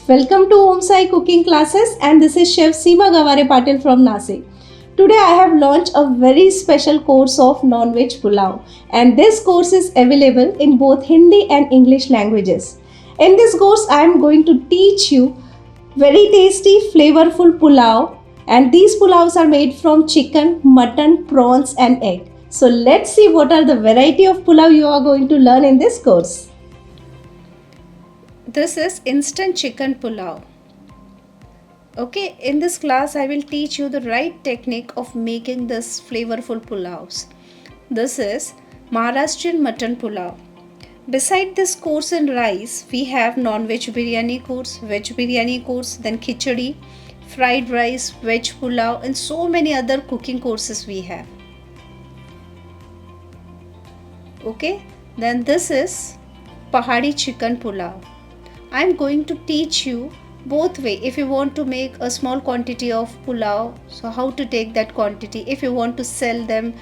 Welcome to Om Sai Cooking Classes, and this is Chef Seema Gaware Patil from Nasik. Today I have launched a very special course of Non-Veg Pulao, and this course is available in both Hindi and English languages. In this course I am going to teach you very tasty flavorful pulao, and these pulaos are made from chicken, mutton, prawns and egg. So let's see what are the variety of pulao you are going to learn in this course. This is instant chicken pulao. Okay, in this class I will teach you the right technique of making this flavorful pulaos. This is Maharashtrian mutton pulao. Beside this course in rice, we have non-veg biryani course, veg biryani course, then khichdi, fried rice, veg pulao and so many other cooking courses we have. Okay, then this is Pahadi chicken pulao. I am going to teach you both way. If you want to make a small quantity of pulao, so how to take that quantity. If you want to sell them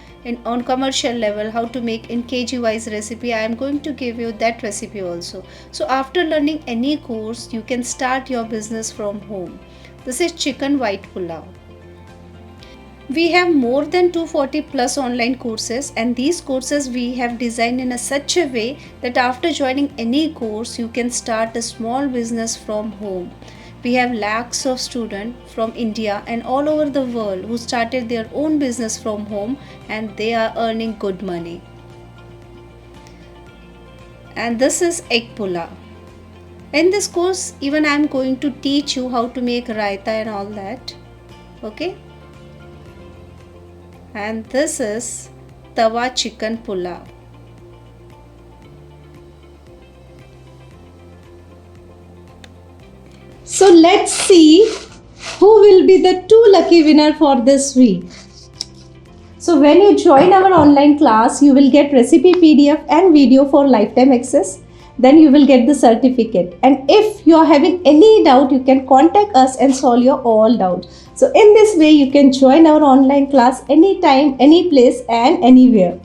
on commercial level, how to make in kg wise recipe, I am going to give you that recipe also. So after learning any course, you can start your business from home. This is chicken white pulao. We have more than 240 plus online courses, and these courses we have designed in such a way that after joining any course you can start a small business from home. We have lakhs of students from India and all over the world who started their own business from home and they are earning good money. And this is egg pulao. In this course even I am going to teach you how to make raita and all that. Okay. And this is Tawa chicken pulao. So let's see who will be the two lucky winner for this week. So when you join our online class, you will get recipe PDF and video for lifetime access. Then you will get the certificate. And if you are having any doubt, you can contact us and solve your all doubts. So in this way, you can join our online class anytime, any place and anywhere.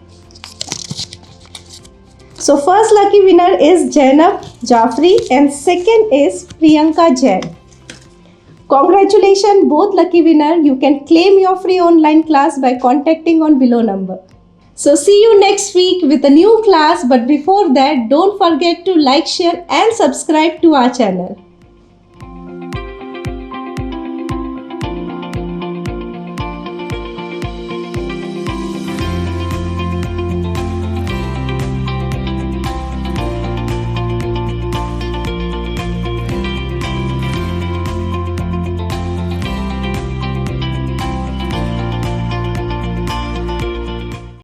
So first lucky winner is Jainab Jafri and second is Priyanka Jain. Congratulations both lucky winner. You can claim your free online class by contacting on below number. So see you next week with a new class, but before that don't forget to like, share and subscribe to our channel.